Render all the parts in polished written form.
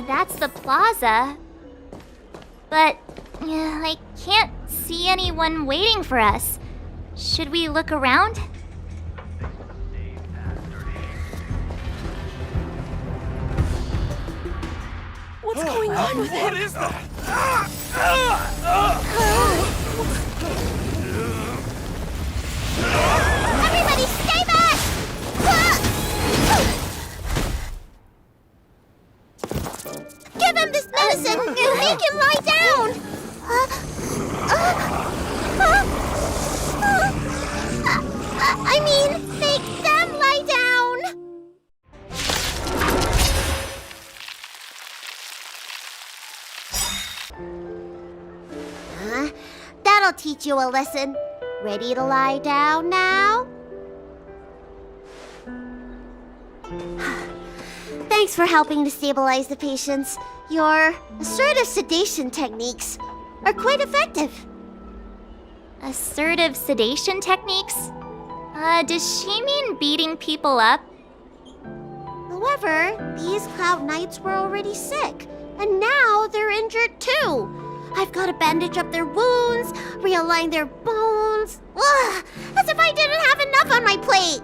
That's the plaza. But I can't see anyone waiting for us. Should we look around? What's going on with him? What is that? Everybody stay back! Give him this medicine and make him lie down! I mean, make them lie down! That'll teach you a lesson. Ready to lie down now? Thanks for helping to stabilize the patients. Your assertive sedation techniques are quite effective. Assertive sedation techniques? Does she mean beating people up? However, these Cloud Knights were already sick, and now they're injured too. I've got to bandage up their wounds, realign their bones. Ugh, as if I didn't have enough on my plate.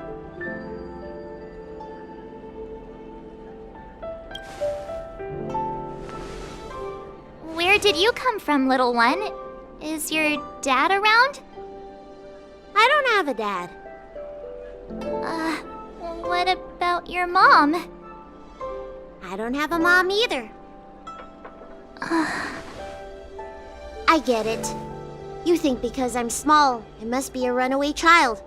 Where did you come from, little one? Is your dad around? I don't have a dad. What about your mom? I don't have a mom either. I get it. You think because I'm small, I must be a runaway child.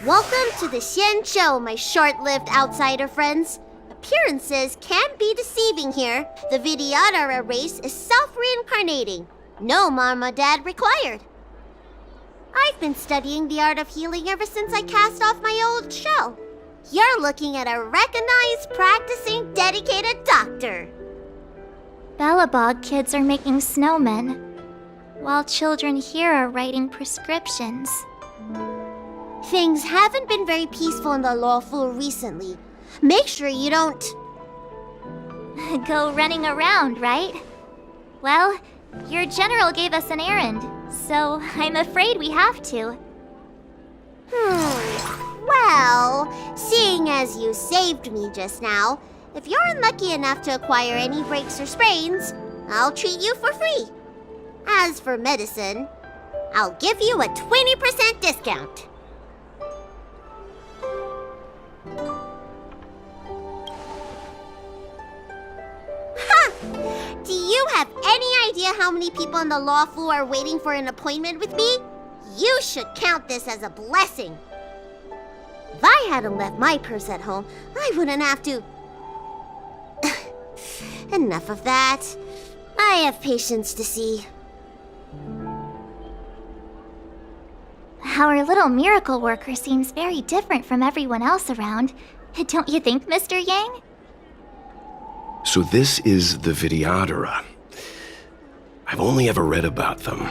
Welcome to the Xian Show, my short-lived outsider friends. Appearances can be deceiving here. The Vidyadhara race is self-reincarnating. No mom or dad required. I've been studying the art of healing ever since I cast off my old shell. You're looking at a recognized, practicing, dedicated doctor. Bellabog kids are making snowmen, while children here are writing prescriptions. Things haven't been very peaceful in the lawful recently. Make sure you don't go running around, right? Well, your general gave us an errand, so I'm afraid we have to. Well, seeing as you saved me just now, if you're unlucky enough to acquire any breaks or sprains, I'll treat you for free. As for medicine, I'll give you a 20% discount. Do you have any idea how many people on the law floor are waiting for an appointment with me? You should count this as a blessing. If I hadn't left my purse at home, I wouldn't have to... Enough of that. I have patients to see. Our little miracle worker seems very different from everyone else around. Don't you think, Mr. Yang? So this is the Vidyadhara. I've only ever read about them.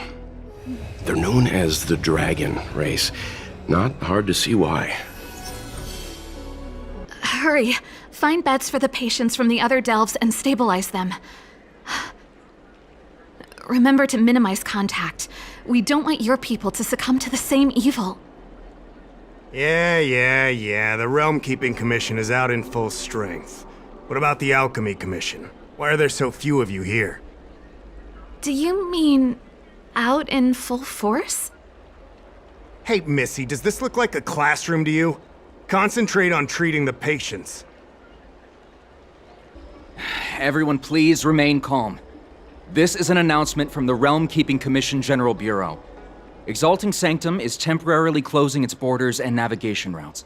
They're known as the Dragon race. Not hard to see why. Hurry. Find beds for the patients from the other delves and stabilize them. Remember to minimize contact. We don't want your people to succumb to the same evil. Yeah. The Realm Keeping Commission is out in full strength. What about the Alchemy Commission? Why are there so few of you here? Do you mean out in full force? Hey, Missy, does this look like a classroom to you? Concentrate on treating the patients. Everyone please remain calm. This is an announcement from the Realm Keeping Commission General Bureau. Exalting Sanctum is temporarily closing its borders and navigation routes.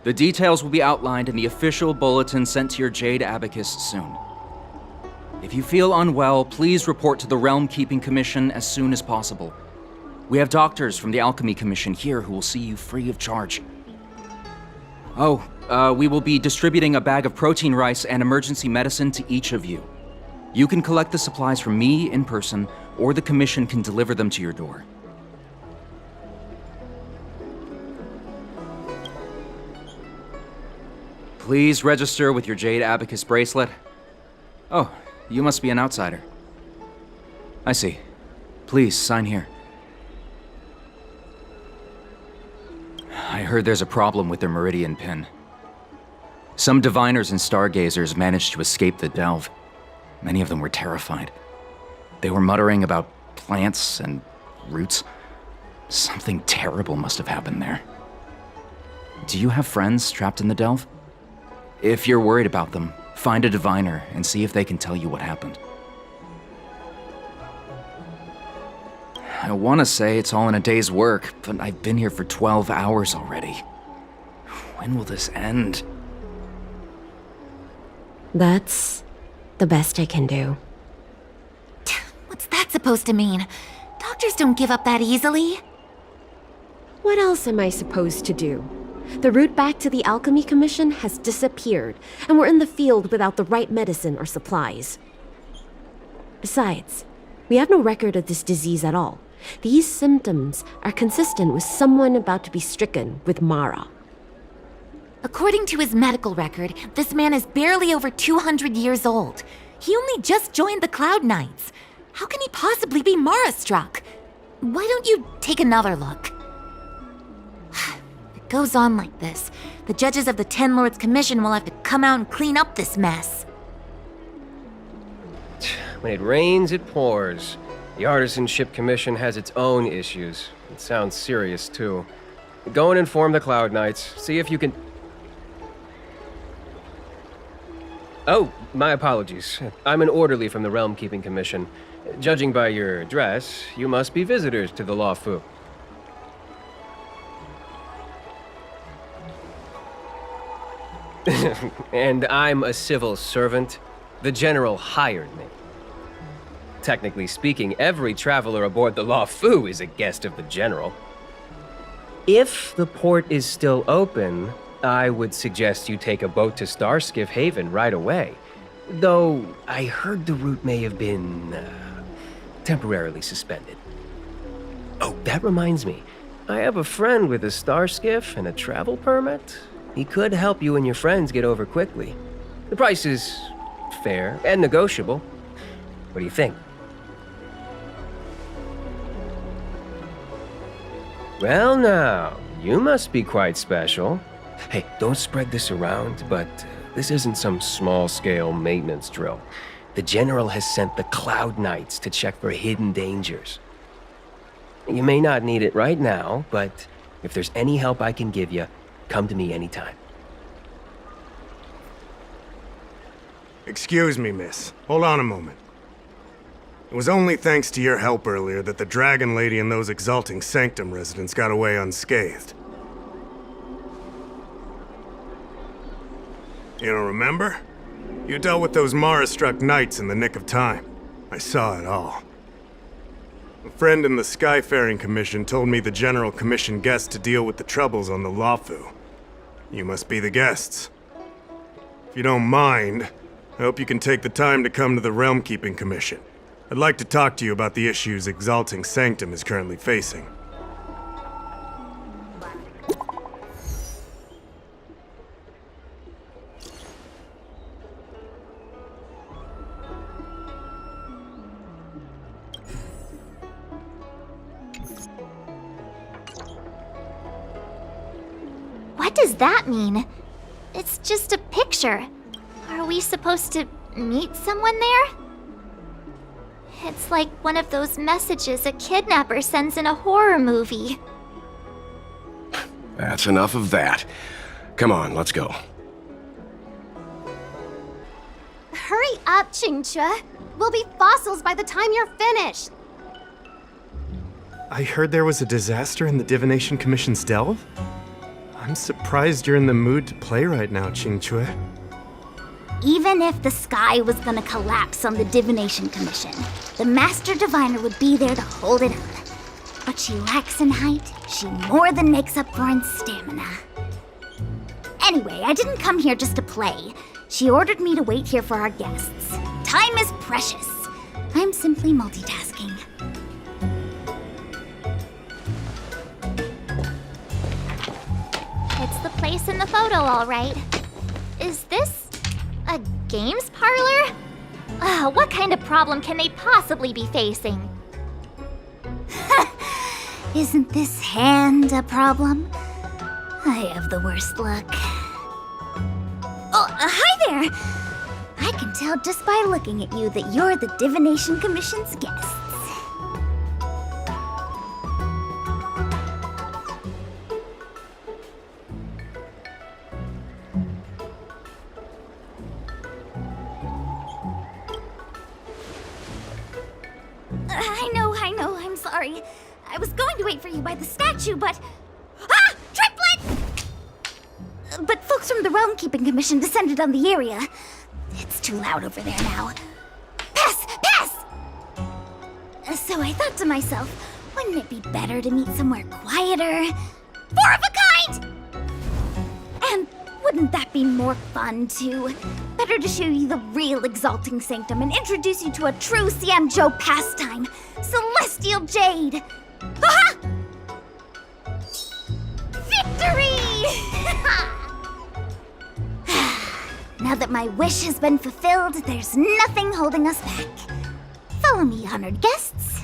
The details will be outlined in the official bulletin sent to your Jade Abacus soon. If you feel unwell, please report to the Realm Keeping Commission as soon as possible. We have doctors from the Alchemy Commission here who will see you free of charge. We will be distributing a bag of protein rice and emergency medicine to each of you. You can collect the supplies from me in person, or the Commission can deliver them to your door. Please register with your Jade Abacus bracelet. Oh, you must be an outsider. I see. Please, sign here. I heard there's a problem with their Meridian pin. Some diviners and stargazers managed to escape the delve. Many of them were terrified. They were muttering about plants and roots. Something terrible must have happened there. Do you have friends trapped in the delve? If you're worried about them, find a diviner and see if they can tell you what happened. I want to say it's all in a day's work, but I've been here for 12 hours already. When will this end? That's the best I can do. What's that supposed to mean? Doctors don't give up that easily. What else am I supposed to do? The route back to the Alchemy Commission has disappeared, and we're in the field without the right medicine or supplies. Besides, we have no record of this disease at all. These symptoms are consistent with someone about to be stricken with Mara. According to his medical record, this man is barely over 200 years old. He only just joined the Cloud Knights. How can he possibly be Mara-struck? Why don't you take another look? If it goes on like this, the judges of the Ten Lords Commission will have to come out and clean up this mess. When it rains, it pours. The Artisanship Commission has its own issues. It sounds serious, too. Go and inform the Cloud Knights. See if you can... Oh, my apologies. I'm an orderly from the Realm Keeping Commission. Judging by your dress, you must be visitors to the Law Fu. And I'm a civil servant. The General hired me. Technically speaking, every traveler aboard the Law Fu is a guest of the General. If the port is still open, I would suggest you take a boat to Starskiff Haven right away. Though, I heard the route may have been, temporarily suspended. Oh, that reminds me. I have a friend with a Starskiff and a travel permit. He could help you and your friends get over quickly. The price is fair and negotiable. What do you think? Well now, you must be quite special. Hey, don't spread this around, but this isn't some small-scale maintenance drill. The General has sent the Cloud Knights to check for hidden dangers. You may not need it right now, but if there's any help I can give you, come to me anytime. Excuse me, miss. Hold on a moment. It was only thanks to your help earlier that the Dragon Lady and those Exalting Sanctum residents got away unscathed. You don't remember? You dealt with those Mara-struck knights in the nick of time. I saw it all. A friend in the Skyfaring Commission told me the General commissioned guests to deal with the troubles on the Lafu. You must be the guests. If you don't mind, I hope you can take the time to come to the Realm Keeping Commission. I'd like to talk to you about the issues Exalting Sanctum is currently facing. What does that mean? It's just a picture. Are we supposed to meet someone there? It's like one of those messages a kidnapper sends in a horror movie. That's enough of that. Come on, let's go. Hurry up, Qingque. We'll be fossils by the time you're finished. I heard there was a disaster in the Divination Commission's delve? I'm surprised you're in the mood to play right now, Qingque. Even if the sky was gonna collapse on the Divination Commission, the Master Diviner would be there to hold it up. What she lacks in height, she more than makes up for in stamina. Anyway, I didn't come here just to play. She ordered me to wait here for our guests. Time is precious. I'm simply multitasking. It's the place in the photo, all right. games parlor? What kind of problem can they possibly be facing? Isn't this hand a problem? I have the worst luck. Oh, hi there! I can tell just by looking at you that you're the Divination Commission's guests. I know, I'm sorry. I was going to wait for you by the statue, but... Ah! Triplet! But folks from the Realm Keeping Commission descended on the area. It's too loud over there now. Pass! So I thought to myself, wouldn't it be better to meet somewhere quieter? Four of a kind! And wouldn't that be more fun, too? Better to show you the real Exalting Sanctum and introduce you to a true Xianzhou pastime, Celestial Jade! Aha! Victory! Now that my wish has been fulfilled, there's nothing holding us back. Follow me, honored guests.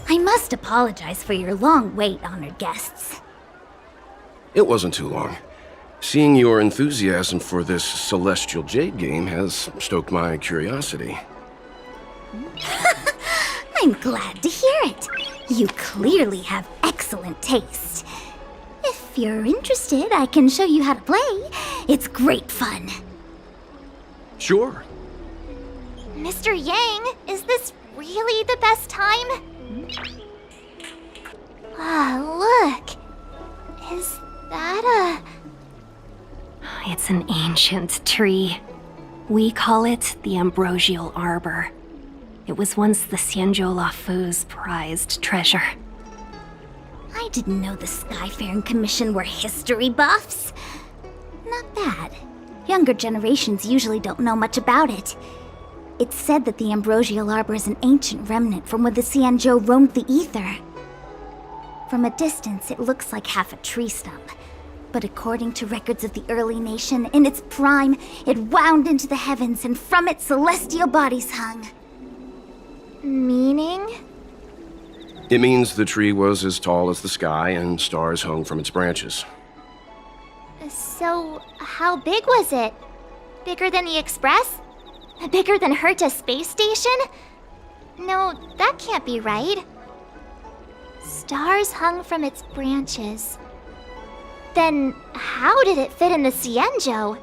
I must apologize for your long wait, honored guests. It wasn't too long. Seeing your enthusiasm for this Celestial Jade game has stoked my curiosity. I'm glad to hear it. You clearly have excellent taste. If you're interested, I can show you how to play. It's great fun. Sure. Mr. Yang, is this really the best time? Look. Is that It's an ancient tree. We call it the Ambrosial Arbor. It was once the Xianzhou Lafu's prized treasure. I didn't know the Skyfaring Commission were history buffs. Not bad. Younger generations usually don't know much about it. It's said that the Ambrosial Arbor is an ancient remnant from when the Xianzhou roamed the ether. From a distance, it looks like half a tree stump. But according to records of the early nation, in its prime, it wound into the heavens and from it celestial bodies hung. meaning? It means the tree was as tall as the sky and stars hung from its branches. So, how big was it? Bigger than the Express? Bigger than Herta Space Station? No, that can't be right. Stars hung from its branches. Then, how did it fit in the Xianzhou?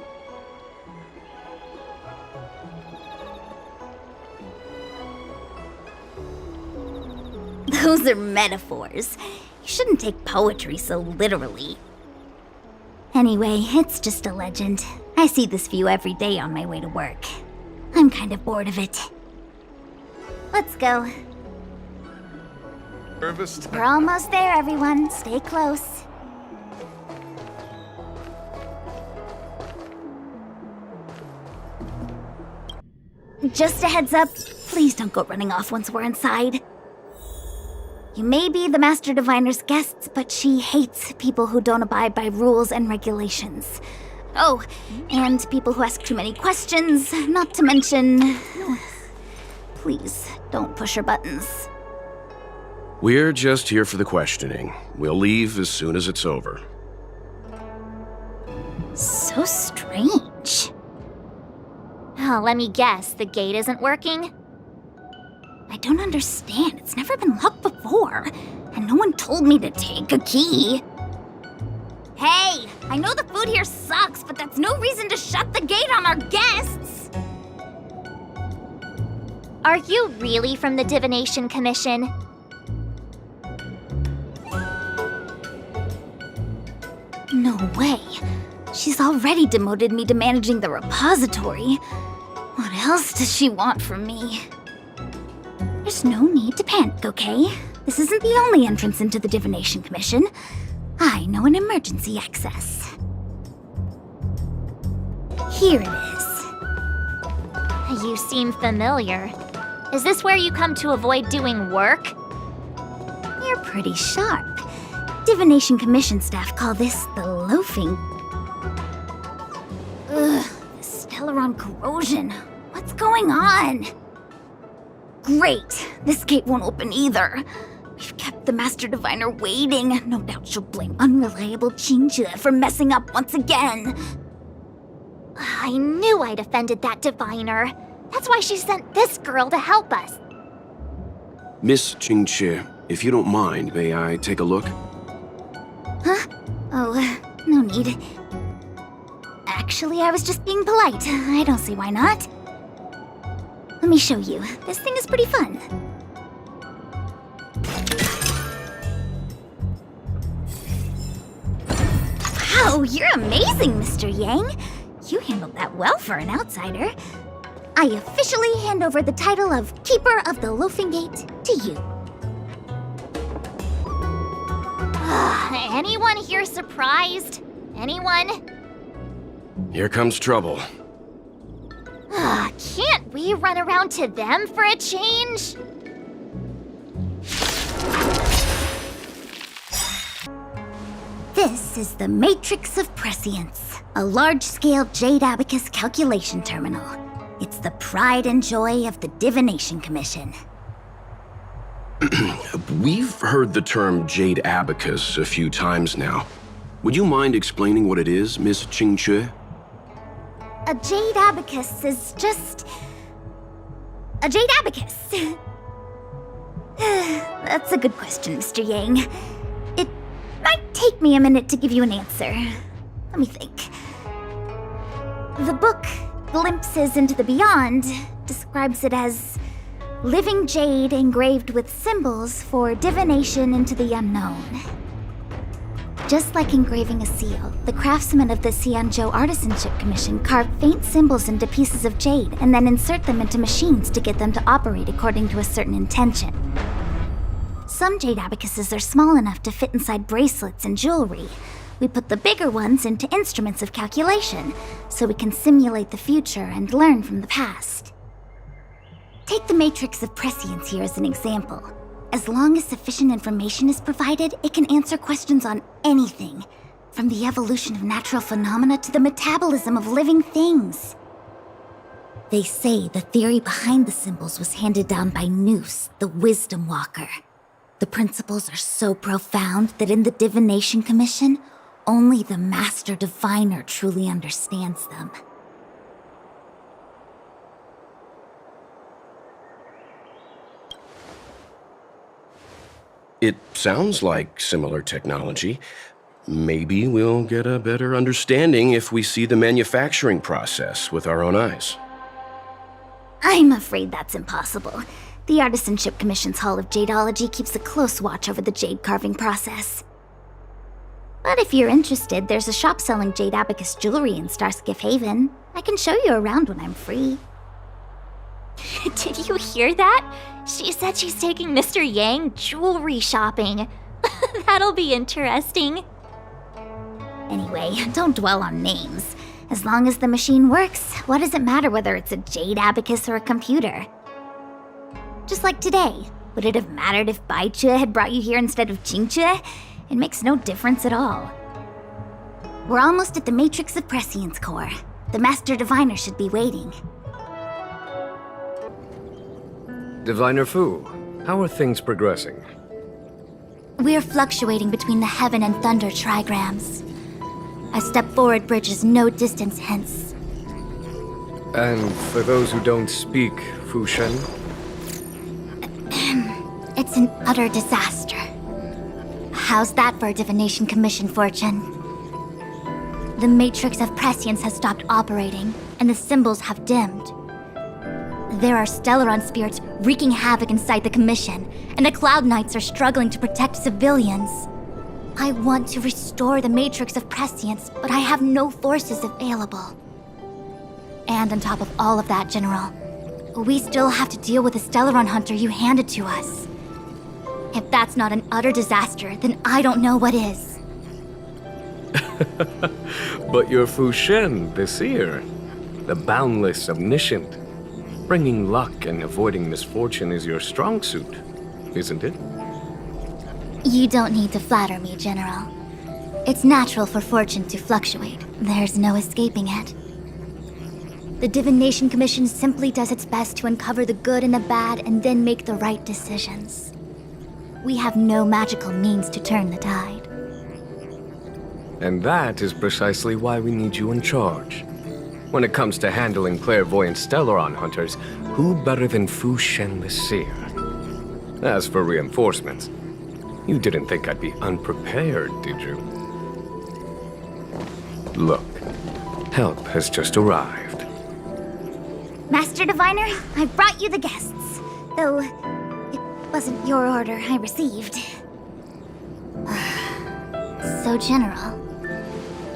Those are metaphors. You shouldn't take poetry so literally. Anyway, it's just a legend. I see this view every day on my way to work. I'm kind of bored of it. Let's go. We're almost there, everyone. Stay close. Just a heads up, please don't go running off once we're inside. You may be the Master Diviner's guests, but she hates people who don't abide by rules and regulations. Oh, and people who ask too many questions, not to mention... Please, don't push her buttons. We're just here for the questioning. We'll leave as soon as it's over. So strange. Oh, let me guess, the gate isn't working? I don't understand. It's never been locked before. And no one told me to take a key. Hey, I know the food here sucks, but that's no reason to shut the gate on our guests. Are you really from the Divination Commission? No way. She's already demoted me to managing the repository. What else does she want from me? There's no need to panic, okay? This isn't the only entrance into the Divination Commission. I know an emergency access. Here it is. You seem familiar. Is this where you come to avoid doing work? You're pretty sharp. Divination Commission staff call this the loafing Stellaron corrosion. What's going on? Great. This gate won't open either. We've kept the Master Diviner waiting. No doubt she'll blame unreliable Qingque for messing up once again. I knew I'd offended that diviner. That's why she sent this girl to help us. Miss Qingque, if you don't mind, may I take a look? Huh? Oh, no need. Actually, I was just being polite. I don't see why not. Let me show you. This thing is pretty fun. Wow, you're amazing, Mr. Yang. You handled that well for an outsider. I officially hand over the title of Keeper of the Loafing Gate to you. Anyone here surprised? Anyone? Here comes trouble. Can't we run around to them for a change? This is the Matrix of Prescience, a large-scale Jade Abacus calculation terminal. It's the pride and joy of the Divination Commission. We've heard the term Jade Abacus a few times now. Would you mind explaining what it is, Miss Qingque? A Jade Abacus is just... a Jade Abacus. That's a good question, Mr. Yang. It might take me a minute to give you an answer. Let me think. The book, Glimpses into the Beyond, describes it as living jade engraved with symbols for divination into the unknown. Just like engraving a seal, the craftsmen of the Xianzhou Artisanship Commission carve faint symbols into pieces of jade and then insert them into machines to get them to operate according to a certain intention. Some jade abacuses are small enough to fit inside bracelets and jewelry. We put the bigger ones into instruments of calculation, so we can simulate the future and learn from the past. Take the Matrix of Prescience here as an example. As long as sufficient information is provided, it can answer questions on anything, from the evolution of natural phenomena to the metabolism of living things. They say the theory behind the symbols was handed down by Noose, the Wisdom Walker. The principles are so profound that in the Divination Commission, only the Master Diviner truly understands them. It sounds like similar technology. Maybe we'll get a better understanding if we see the manufacturing process with our own eyes. I'm afraid that's impossible. The Artisanship Commission's Hall of Jadeology keeps a close watch over the jade carving process. But if you're interested, there's a shop selling jade abacus jewelry in Starskiff Haven. I can show you around when I'm free. Did you hear that? She said she's taking Mr. Yang jewelry shopping. That'll be interesting. Anyway, don't dwell on names. As long as the machine works, what does it matter whether it's a jade abacus or a computer? Just like today, would it have mattered if Baichue had brought you here instead of Qingque? It makes no difference at all. We're almost at the Matrix of Prescience core. The Master Diviner should be waiting. Diviner Fu, how are things progressing? We're fluctuating between the heaven and thunder trigrams. A step forward bridges no distance hence. And for those who don't speak Fu Shen? It's an utter disaster. How's that for a Divination Commission fortune? The Matrix of Prescience has stopped operating, and the symbols have dimmed. There are Stellaron spirits wreaking havoc inside the Commission, and the Cloud Knights are struggling to protect civilians. I want to restore the Matrix of Prescience, but I have no forces available. And on top of all of that, General, we still have to deal with the Stellaron hunter you handed to us. If that's not an utter disaster, then I don't know what is. But you're Fu Shen, the seer, the boundless omniscient. Bringing luck and avoiding misfortune is your strong suit, isn't it? You don't need to flatter me, General. It's natural for fortune to fluctuate. There's no escaping it. The Divination Commission simply does its best to uncover the good and the bad and then make the right decisions. We have no magical means to turn the tide. And that is precisely why we need you in charge. When it comes to handling clairvoyant Stellaron hunters, who better than Fu Shen the Seer? As for reinforcements, you didn't think I'd be unprepared, did you? Look, help has just arrived. Master Diviner, I brought you the guests. Though, it wasn't your order I received. So general.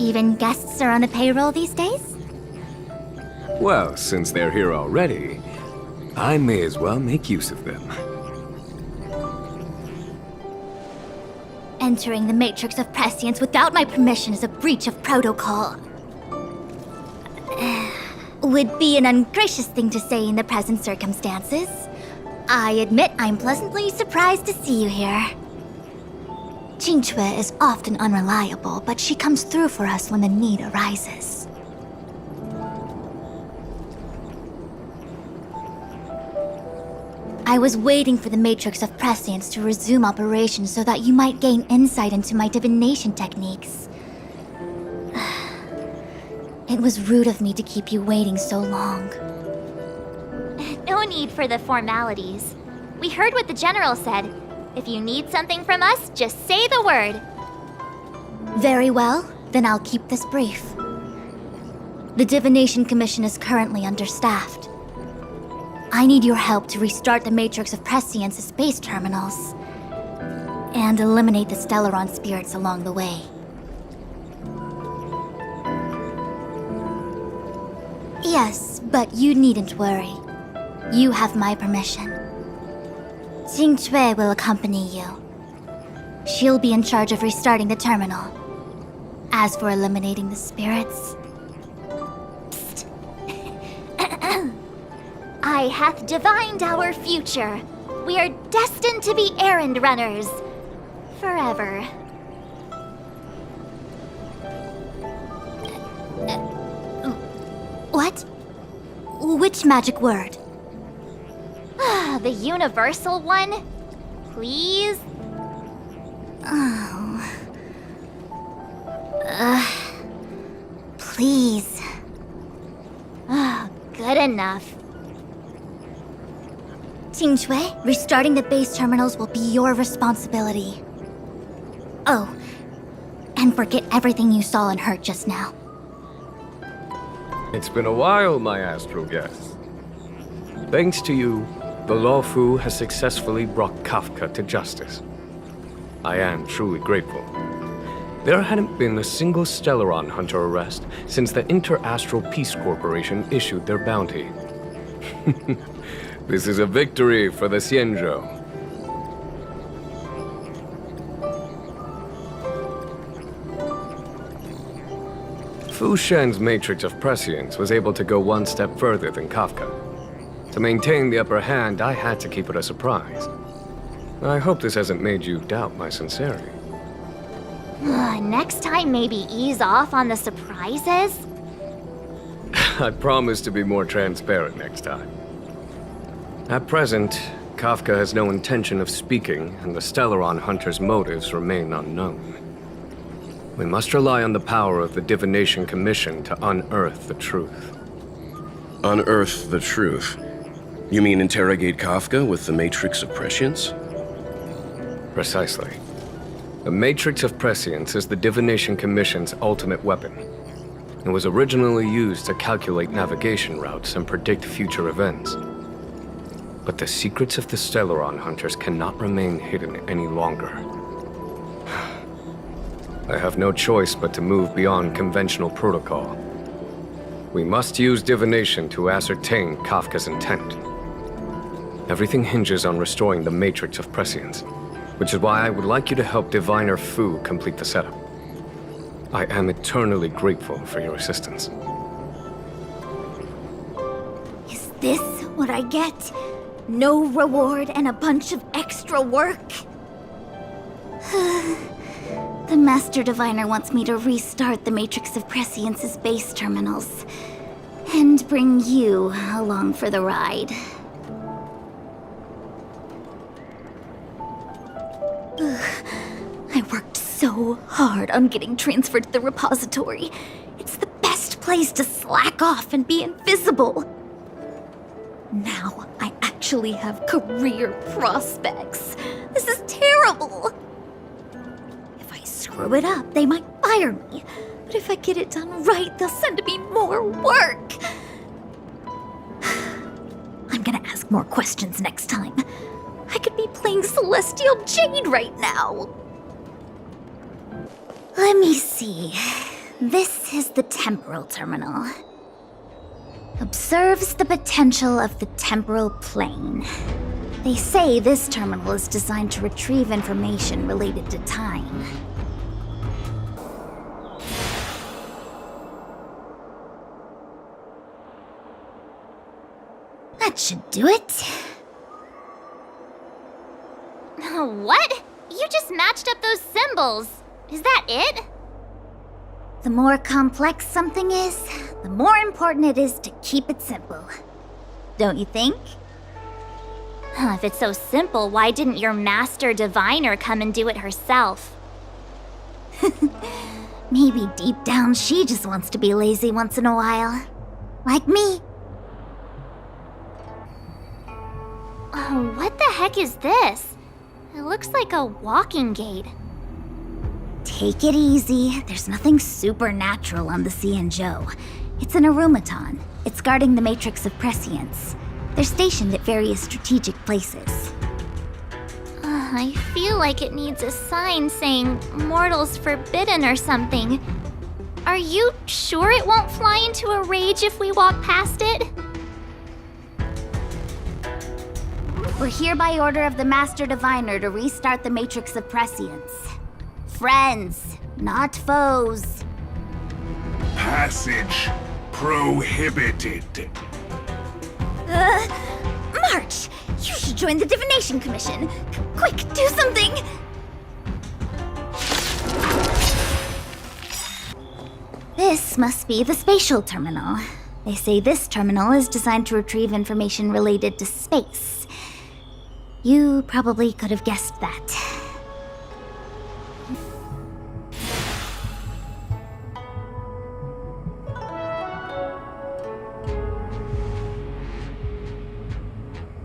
Even guests are on the payroll these days? Well, since they're here already, I may as well make use of them. Entering the Matrix of Prescience without my permission is a breach of protocol. Would be an ungracious thing to say in the present circumstances. I admit I'm pleasantly surprised to see you here. Qingque is often unreliable, but she comes through for us when the need arises. I was waiting for the Matrix of Prescience to resume operations so that you might gain insight into my divination techniques. It was rude of me to keep you waiting so long. No need for the formalities. We heard what the General said. If you need something from us, just say the word. Very well, then I'll keep this brief. The Divination Commission is currently understaffed. I need your help to restart the Matrix of Prescience's space terminals and eliminate the Stellaron spirits along the way. Yes, but you needn't worry. You have my permission. Qingque will accompany you. She'll be in charge of restarting the terminal. As for eliminating the spirits... Psst. I hath divined our future. We are destined to be errand runners. Forever. What? Which magic word? The universal one? Please? Oh. Please. Good enough. Qingque, restarting the base terminals will be your responsibility. Oh, and forget everything you saw and heard just now. It's been a while, my astral guests. Thanks to you, the Law Fu has successfully brought Kafka to justice. I am truly grateful. There hadn't been a single Stellaron hunter arrest since the Inter-Astral Peace Corporation issued their bounty. This is a victory for the Xianzhou. Fu Shen's Matrix of Prescience was able to go one step further than Kafka. To maintain the upper hand, I had to keep it a surprise. I hope this hasn't made you doubt my sincerity. Next time, maybe ease off on the surprises? I promise to be more transparent next time. At present, Kafka has no intention of speaking, and the Stellaron hunter's motives remain unknown. We must rely on the power of the Divination Commission to unearth the truth. Unearth the truth? You mean interrogate Kafka with the Matrix of Prescience? Precisely. The Matrix of Prescience is the Divination Commission's ultimate weapon. It was originally used to calculate navigation routes and predict future events. But the secrets of the Stellaron hunters cannot remain hidden any longer. I have no choice but to move beyond conventional protocol. We must use divination to ascertain Kafka's intent. Everything hinges on restoring the Matrix of Prescience, which is why I would like you to help Diviner Fu complete the setup. I am eternally grateful for your assistance. Is this what I get? No reward and a bunch of extra work? The Master Diviner wants me to restart the Matrix of Prescience's base terminals. And bring you along for the ride. I worked so hard on getting transferred to the repository. It's the best place to slack off and be invisible. Now I actually have career prospects. This is terrible. If I screw it up, they might fire me. But if I get it done right, they'll send me more work. I'm gonna ask more questions next time. I could be playing Celestial Jade right now. Let me see. This is the temporal terminal. Observes the potential of the temporal plane. They say this terminal is designed to retrieve information related to time. That should do it. What? You just matched up those symbols. Is that it? The more complex something is, the more important it is to keep it simple. Don't you think? If it's so simple, why didn't your master diviner come and do it herself? Maybe deep down she just wants to be lazy once in a while. Like me. Oh, what the heck is this? It looks like a walking gate. Take it easy. There's nothing supernatural on the Xianzhou. It's an arumaton. It's guarding the Matrix of Prescience. They're stationed at various strategic places. I feel like it needs a sign saying mortals forbidden or something. Are you sure it won't fly into a rage if we walk past it? We're here by order of the Master Diviner to restart the Matrix of Prescience. Friends, not foes. Passage prohibited. March! You should join the Divination Commission. Quick, do something! This must be the spatial terminal. They say this terminal is designed to retrieve information related to space. You probably could have guessed that.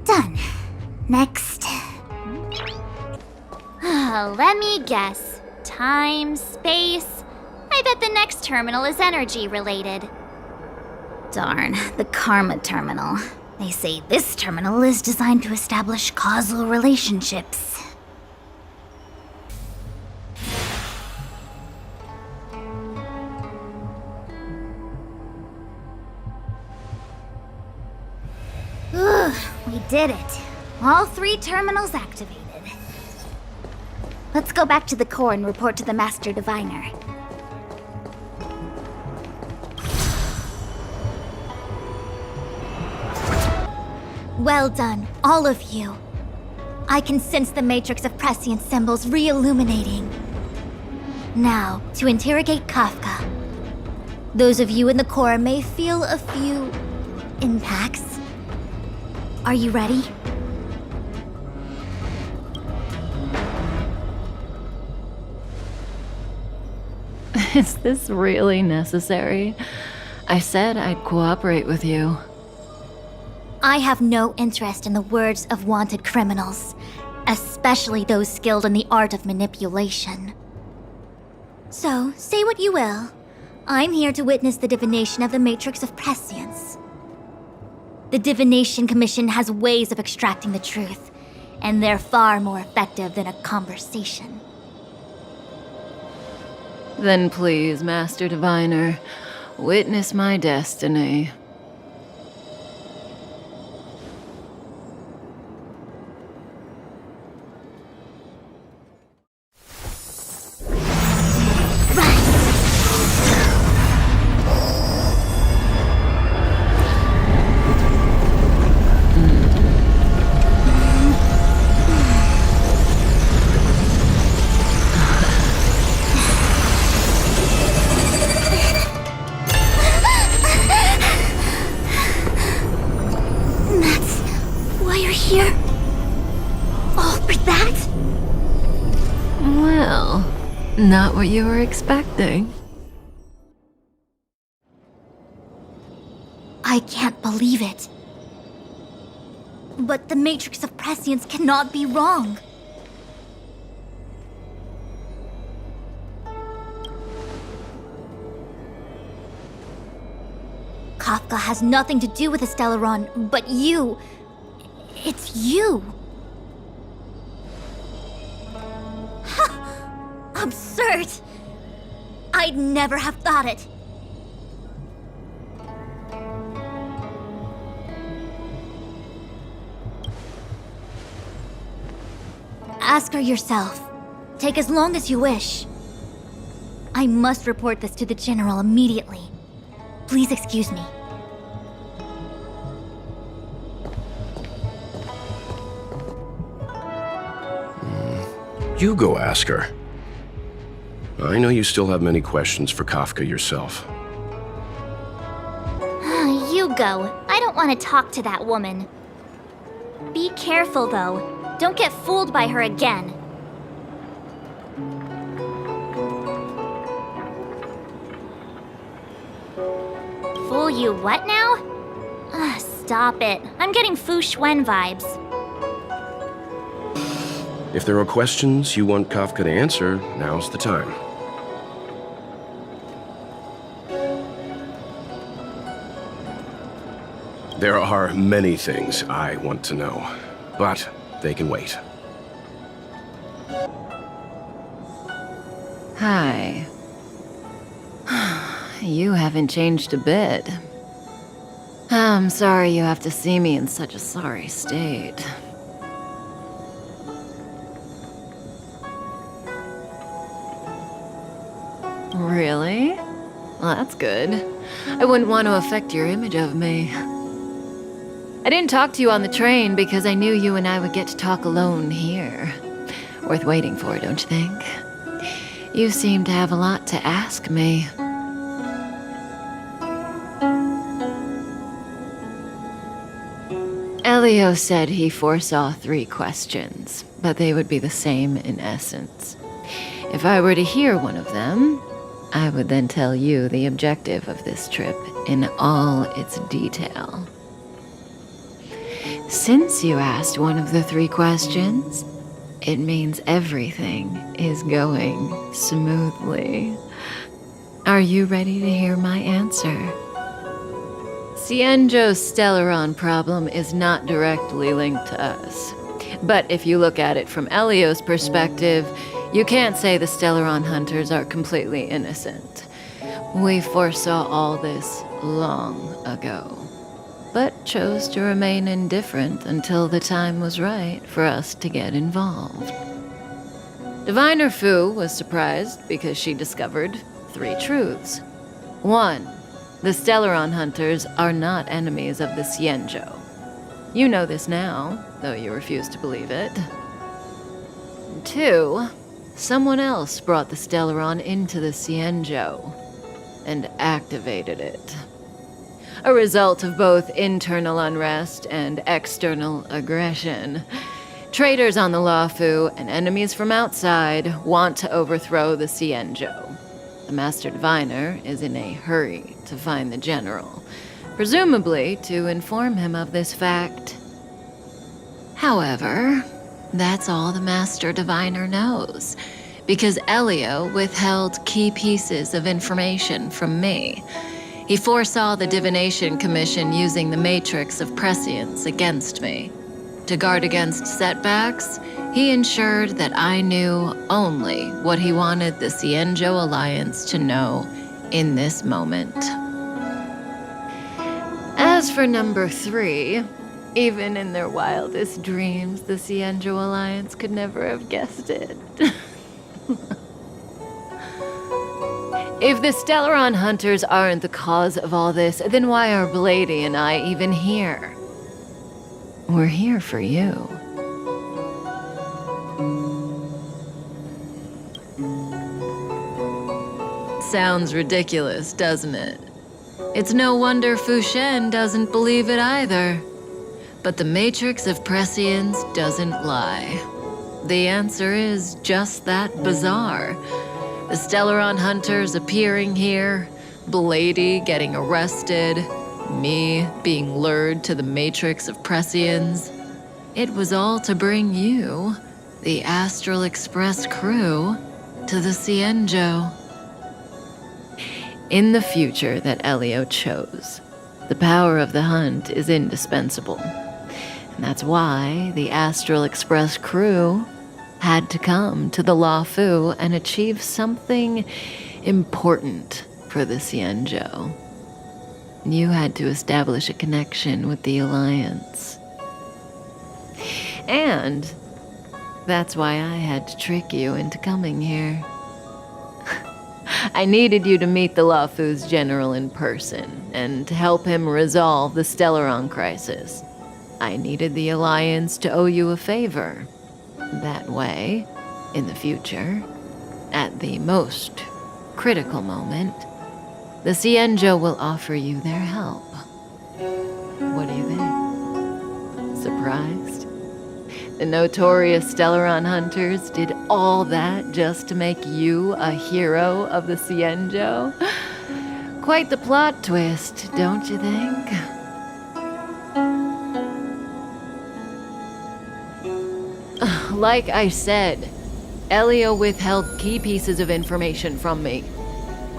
Done. Next. Let me guess. Time, space. I bet the next terminal is energy related. Darn, the Karma Terminal. They say this terminal is designed to establish causal relationships. We did it. All 3 terminals activated. Let's go back to the core and report to the Master Diviner. Well done, all of you. I can sense the Matrix of Prescience symbols re-illuminating. Now, to interrogate Kafka. Those of you in the core may feel a few impacts. Are you ready? Is this really necessary? I said I'd cooperate with you. I have no interest in the words of wanted criminals, especially those skilled in the art of manipulation. So, say what you will. I'm here to witness the divination of the Matrix of Prescience. The Divination Commission has ways of extracting the truth, and they're far more effective than a conversation. Then please, Master Diviner, witness my destiny. Not what you were expecting. I can't believe it. But the Matrix of Prescience cannot be wrong. Kafka has nothing to do with the Stellaron, but you. It's you. Absurd. I'd never have thought it. Ask her yourself. Take as long as you wish. I must report this to the General immediately. Please excuse me. You go ask her. I know you still have many questions for Kafka yourself. You go. I don't want to talk to that woman. Be careful, though. Don't get fooled by her again. Fool you what now? Stop it. I'm getting Fu Xuan vibes. If there are questions you want Kafka to answer, now's the time. There are many things I want to know, but they can wait. Hi. You haven't changed a bit. I'm sorry you have to see me in such a sorry state. Really? Well, that's good. I wouldn't want to affect your image of me. I didn't talk to you on the train because I knew you and I would get to talk alone here. Worth waiting for, don't you think? You seem to have a lot to ask me. Elio said he foresaw 3 questions, but they would be the same in essence. If I were to hear one of them, I would then tell you the objective of this trip in all its detail. Since you asked one of the 3 questions, it means everything is going smoothly. Are you ready to hear my answer? Xianzhou's Stellaron problem is not directly linked to us. But if you look at it from Elio's perspective, you can't say the Stellaron hunters are completely innocent. We foresaw all this long ago, but chose to remain indifferent until the time was right for us to get involved. Diviner Fu was surprised because she discovered 3 truths. 1. The Stellaron hunters are not enemies of the Xianzhou. You know this now, though you refuse to believe it. 2. Someone else brought the Stellaron into the Xianzhou and activated it. A result of both internal unrest and external aggression. Traitors on the Luofu and enemies from outside want to overthrow the Xianzhou. The Master Diviner is in a hurry to find the General, presumably to inform him of this fact. However, that's all the Master Diviner knows, because Elio withheld key pieces of information from me. He foresaw the Divination Commission using the Matrix of Prescience against me. To guard against setbacks, he ensured that I knew only what he wanted the Xianzhou Alliance to know in this moment. As for number 3, even in their wildest dreams, the Xianzhou Alliance could never have guessed it. If the Stellaron hunters aren't the cause of all this, then why are Blady and I even here? We're here for you. Sounds ridiculous, doesn't it? It's no wonder Fu Shen doesn't believe it either. But the Matrix of Prescience doesn't lie. The answer is just that bizarre. The Stellaron hunters appearing here, Blady getting arrested, me being lured to the matrix of Prescience. It was all to bring you, the Astral Express crew, to the Cienjo. In the future that Elio chose, the power of the hunt is indispensable. And that's why the Astral Express crew had to come to the Luofu and achieve something important for the Cienjo. You had to establish a connection with the Alliance. And that's why I had to trick you into coming here. I needed you to meet the Luofu's general in person and to help him resolve the Stellaron crisis. I needed the Alliance to owe you a favor. That way, in the future, at the most critical moment, the Cienjo will offer you their help. What do you think? Surprised? The notorious Stellaron hunters did all that just to make you a hero of the Cienjo? Quite the plot twist, don't you think? Like I said, Elio withheld key pieces of information from me.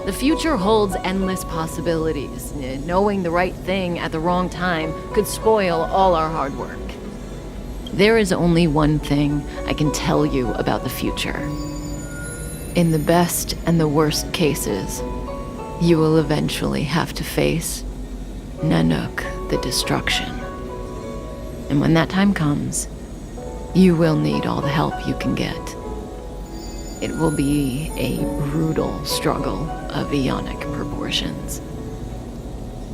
The future holds endless possibilities. Knowing the right thing at the wrong time could spoil all our hard work. There is only one thing I can tell you about the future. In the best and the worst cases, you will eventually have to face Nanook the Destruction. And when that time comes, you will need all the help you can get. It will be a brutal struggle of eonic proportions.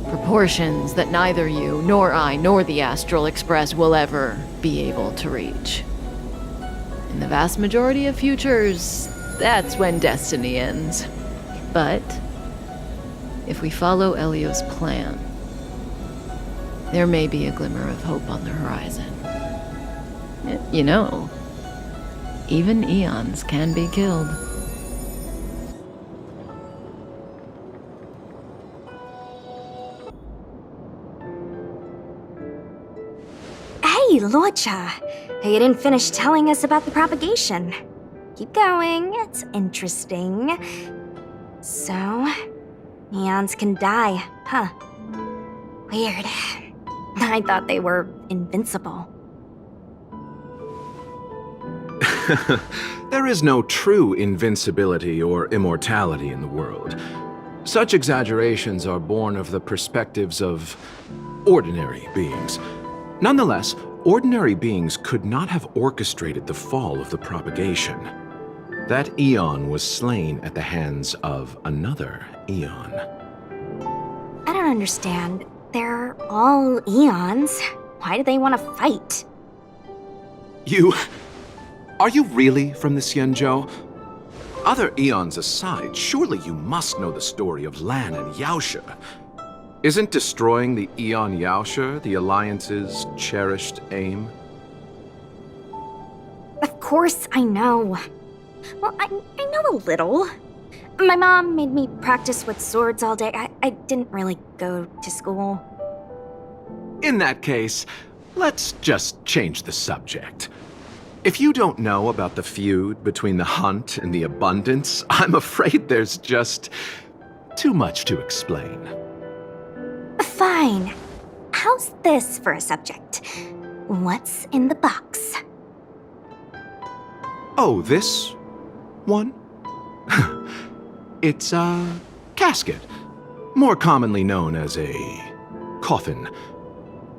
Proportions that neither you, nor I, nor the Astral Express will ever be able to reach. In the vast majority of futures, that's when destiny ends. But if we follow Elio's plan, there may be a glimmer of hope on the horizon. You know, even eons can be killed. Hey, Lorcha! You didn't finish telling us about the propagation. Keep going, it's interesting. So, eons can die, huh? Weird. I thought they were invincible. There is no true invincibility or immortality in the world. Such exaggerations are born of the perspectives of ordinary beings. Nonetheless, ordinary beings could not have orchestrated the fall of the propagation. That eon was slain at the hands of another eon. I don't understand. They're all eons. Why do they want to fight? Are you really from the Cienjo? Other eons aside, surely you must know the story of Lan and Yaoshe. Isn't destroying the Eon Yaoshe the Alliance's cherished aim? Of course I know. Well, I know a little. My mom made me practice with swords all day. I didn't really go to school. In that case, let's just change the subject. If you don't know about the feud between the Hunt and the Abundance, I'm afraid there's just too much to explain. Fine. How's this for a subject? What's in the box? Oh, this one? It's a casket, more commonly known as a coffin.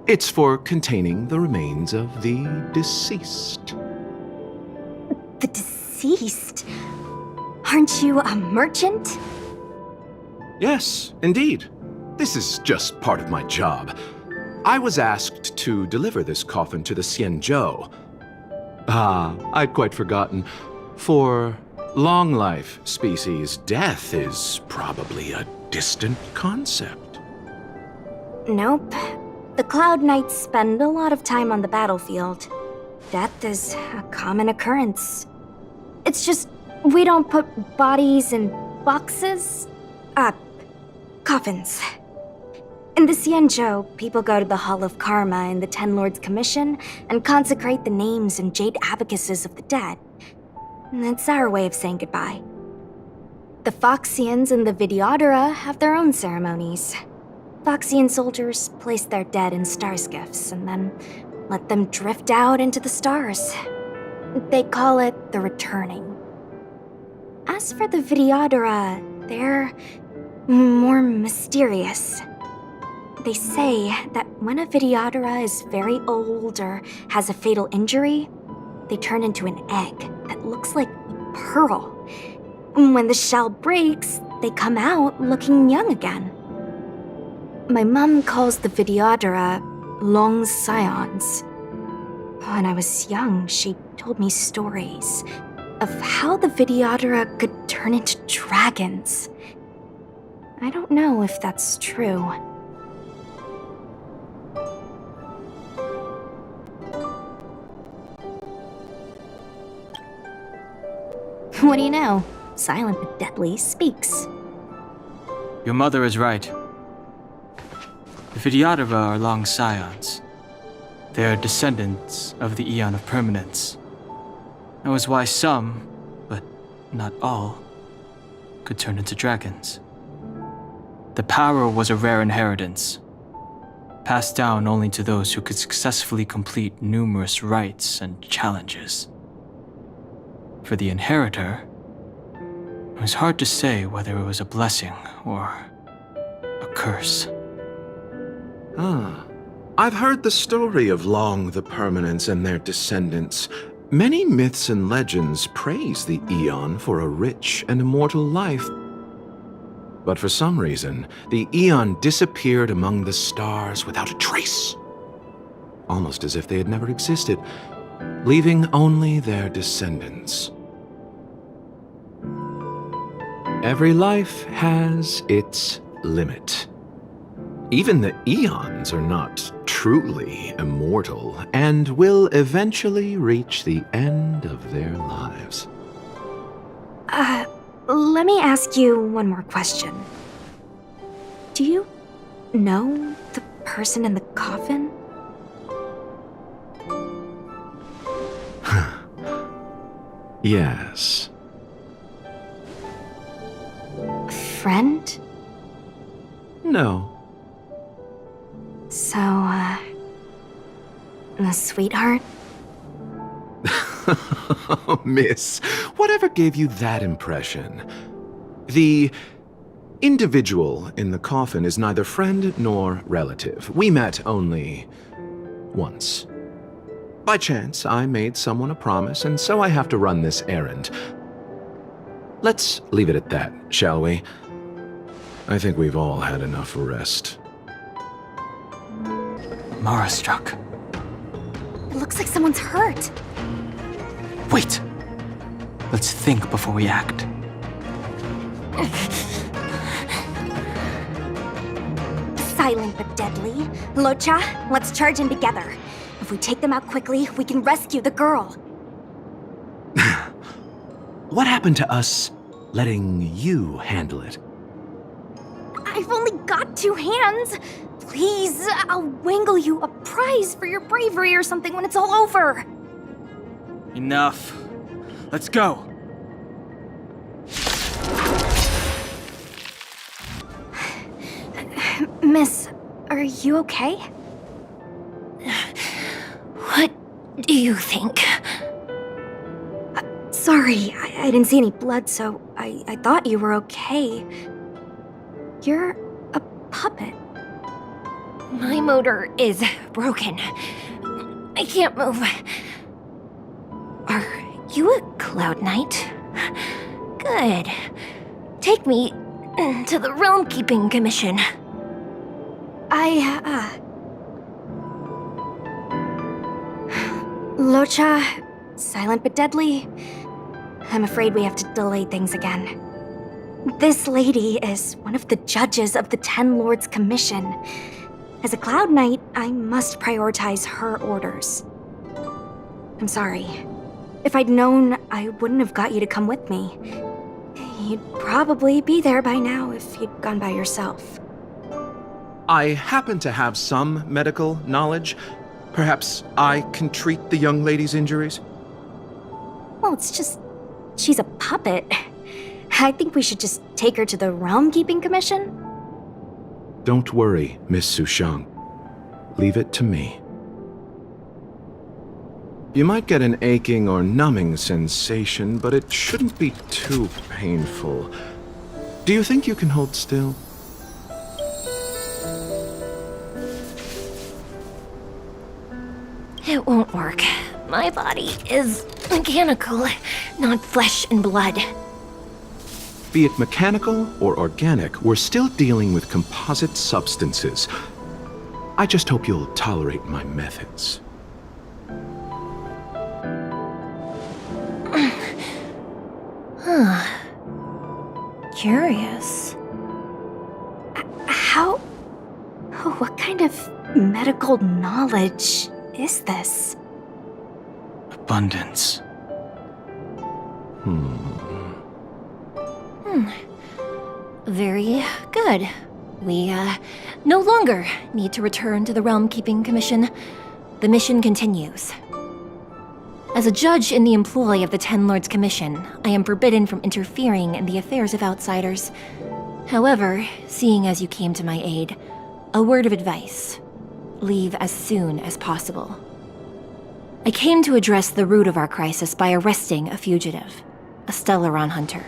It's for containing the remains of the deceased. The deceased? Aren't you a merchant? Yes, indeed. This is just part of my job. I was asked to deliver this coffin to the Cienjo. I'd quite forgotten. For long life species, death is probably a distant concept. Nope. The Cloud Knights spend a lot of time on the battlefield. Death is a common occurrence. It's just We don't put bodies in boxes? Coffins. In the Xianzhou, people go to the Hall of Karma in the Ten Lords Commission and consecrate the names and jade abacuses of the dead. It's our way of saying goodbye. The Foxians and the Videodora have their own ceremonies. Foxian soldiers place their dead in star skiffs and then let them drift out into the stars. They call it the returning. As for the Videodora, they're more mysterious. They say that when a Videodora is very old or has a fatal injury, they turn into an egg that looks like a pearl. When the shell breaks, they come out looking young again. My mom calls the Videodora long scions. When I was young, she told me stories of how the Videodora could turn into dragons. I don't know if that's true. What do you know? Silent but deadly speaks. Your mother is right. The Videodora are long scions. They are descendants of the Eon of Permanence. That was why some, but not all, could turn into dragons. The power was a rare inheritance, passed down only to those who could successfully complete numerous rites and challenges. For the inheritor, it was hard to say whether it was a blessing or a curse. I've heard the story of Long the Permanence and their descendants. Many myths and legends praise the Eon for a rich and immortal life. But for some reason, the Eon disappeared among the stars without a trace. Almost as if they had never existed, leaving only their descendants. Every life has its limit. Even the Eons are not truly immortal and will eventually reach the end of their lives. Let me ask you one more question. Do you know the person in the coffin? Yes. A friend? No. So, a sweetheart? Miss, whatever gave you that impression? The individual in the coffin is neither friend nor relative. We met only once. By chance, I made someone a promise, and so I have to run this errand. Let's leave it at that, shall we? I think we've all had enough rest. Mara struck. It looks like someone's hurt. Wait! Let's think before we act. Silent but deadly. Locha, let's charge in together. If we take them out quickly, we can rescue the girl. What happened to us letting you handle it? I've only got 2 hands. Please, I'll wangle you a prize for your bravery or something when it's all over. Enough. Let's go. Miss, are you okay? What do you think? Sorry, I didn't see any blood, so I thought you were okay. You're a puppet. My motor is broken. I can't move. Are you a Cloud Knight? Good. Take me to the Realm Keeping Commission. Locha, silent but deadly. I'm afraid we have to delay things again. This lady is one of the judges of the Ten Lords Commission. As a Cloud Knight, I must prioritize her orders. I'm sorry. If I'd known, I wouldn't have got you to come with me. You'd probably be there by now if you'd gone by yourself. I happen to have some medical knowledge. Perhaps I can treat the young lady's injuries? Well, it's just... she's a puppet. I think we should just take her to the Realm Keeping Commission. Don't worry, Miss Sushang. Leave it to me. You might get an aching or numbing sensation, but it shouldn't be too painful. Do you think you can hold still? It won't work. My body is mechanical, not flesh and blood. Be it mechanical or organic, we're still dealing with composite substances. I just hope you'll tolerate my methods. Huh. Curious. How... what kind of medical knowledge is this? Abundance. Very good. We, no longer need to return to the Realm Keeping Commission. The mission continues. As a judge in the employ of the Ten Lords Commission, I am forbidden from interfering in the affairs of outsiders. However, seeing as you came to my aid, a word of advice. Leave as soon as possible. I came to address the root of our crisis by arresting a fugitive, a Stellaron hunter.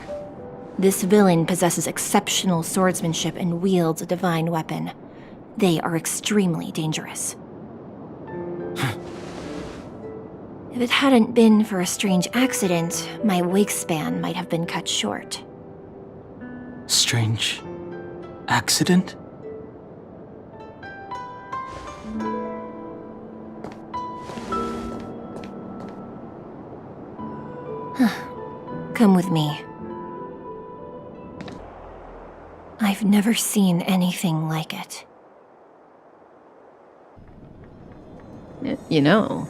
This villain possesses exceptional swordsmanship and wields a divine weapon. They are extremely dangerous. If it hadn't been for a strange accident, my wake span might have been cut short. Strange accident? Come with me. I've never seen anything like it. You know,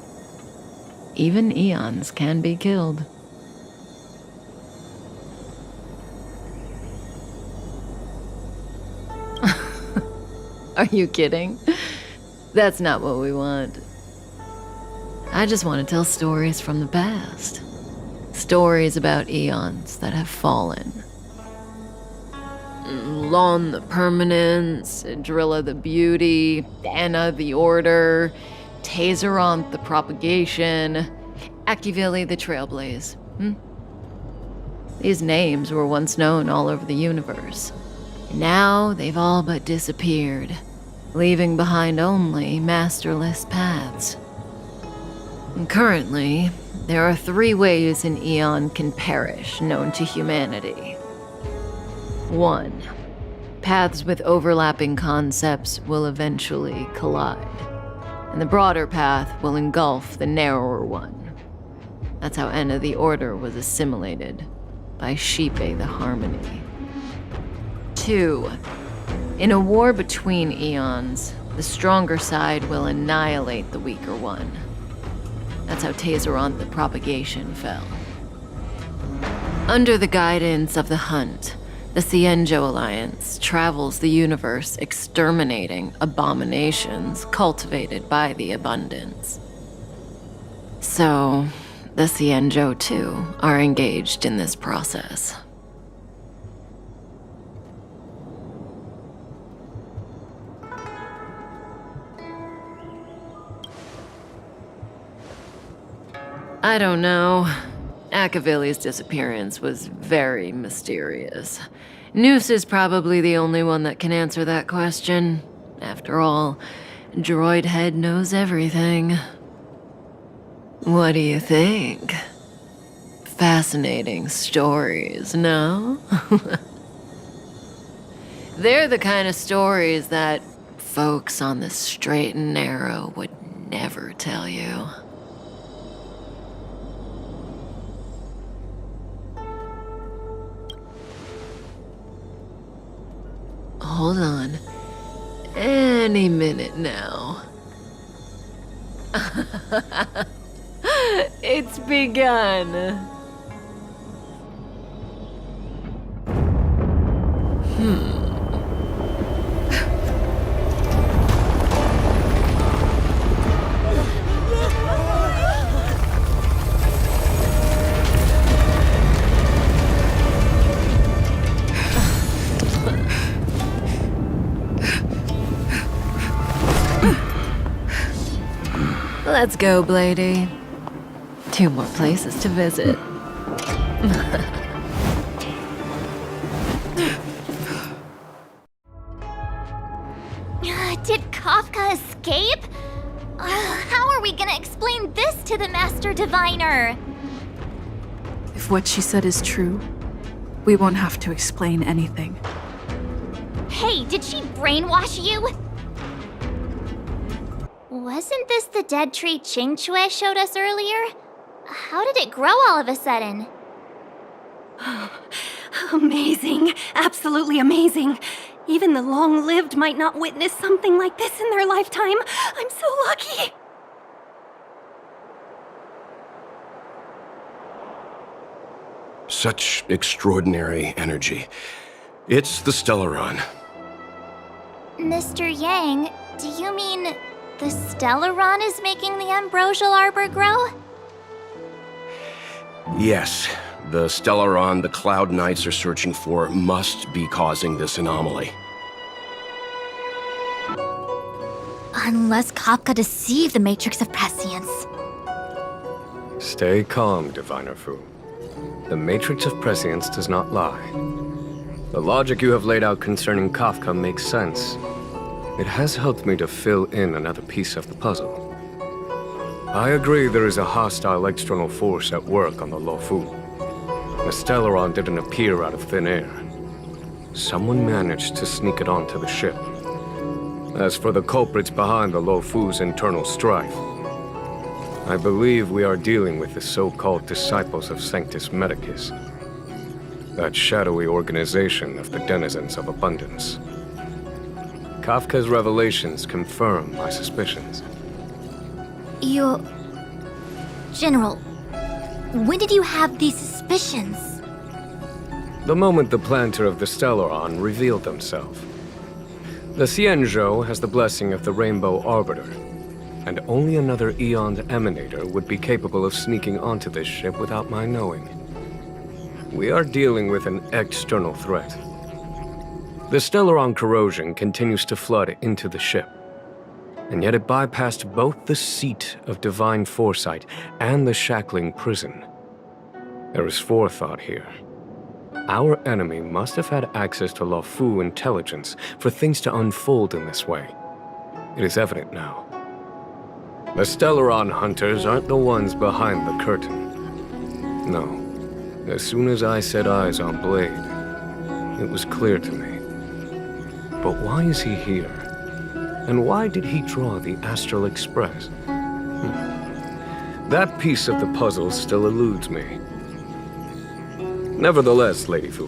even eons can be killed. Are you kidding? That's not what we want. I just want to tell stories from the past. Stories about eons that have fallen. Lon the Permanence, Drilla the Beauty, Anna the Order, Tazeronth the Propagation, Akivili the Trailblaze. These names were once known all over the universe. Now they've all but disappeared, leaving behind only masterless paths. And currently, there are 3 ways an eon can perish known to humanity. 1. Paths with overlapping concepts will eventually collide, and the broader path will engulf the narrower one. That's how Enna the Order was assimilated by Shipe the Harmony. 2. In a war between eons, the stronger side will annihilate the weaker one. That's how Tazeronth the Propagation fell. Under the guidance of the Hunt, the Cienjo Alliance travels the universe exterminating abominations cultivated by the Abundance. So, the Cienjo too are engaged in this process. I don't know. Akavili's disappearance was very mysterious. Noose is probably the only one that can answer that question. After all, Droid Head knows everything. What do you think? Fascinating stories, no? They're the kind of stories that folks on the straight and narrow would never tell you. Hold on. Any minute now. It's begun. Let's go, Blady. 2 more places to visit. Did Kafka escape? How are we gonna explain this to the Master Diviner? If what she said is true, we won't have to explain anything. Hey, did she brainwash you? Wasn't this the dead tree Qingchui showed us earlier? How did it grow all of a sudden? Amazing. Absolutely amazing. Even the long-lived might not witness something like this in their lifetime. I'm so lucky. Such extraordinary energy. It's the Stellaron. Mr. Yang, do you mean the Stellaron is making the ambrosial arbor grow? Yes, the Stellaron the Cloud Knights are searching for must be causing this anomaly. Unless Kafka deceived the Matrix of Prescience. Stay calm, Diviner Fu. The Matrix of Prescience does not lie. The logic you have laid out concerning Kafka makes sense. It has helped me to fill in another piece of the puzzle. I agree there is a hostile external force at work on the Luofu. The Stellaron didn't appear out of thin air. Someone managed to sneak it onto the ship. As for the culprits behind the Luofu's internal strife, I believe we are dealing with the so-called Disciples of Sanctus Medicus. That shadowy organization of the denizens of abundance. Kafka's revelations confirm my suspicions. General, when did you have these suspicions? The moment the planter of the Stellaron revealed themselves. The Xianzhou has the blessing of the Rainbow Arbiter, and only another Aeon Emanator would be capable of sneaking onto this ship without my knowing. We are dealing with an external threat. The Stellaron corrosion continues to flood into the ship, and yet it bypassed both the seat of divine foresight and the shackling prison. There is forethought here. Our enemy must have had access to Luofu intelligence for things to unfold in this way. It is evident now. The Stellaron hunters aren't the ones behind the curtain. No. As soon as I set eyes on Blade, it was clear to me. But why is he here? And why did he draw the Astral Express? That piece of the puzzle still eludes me. Nevertheless, Lady Fu,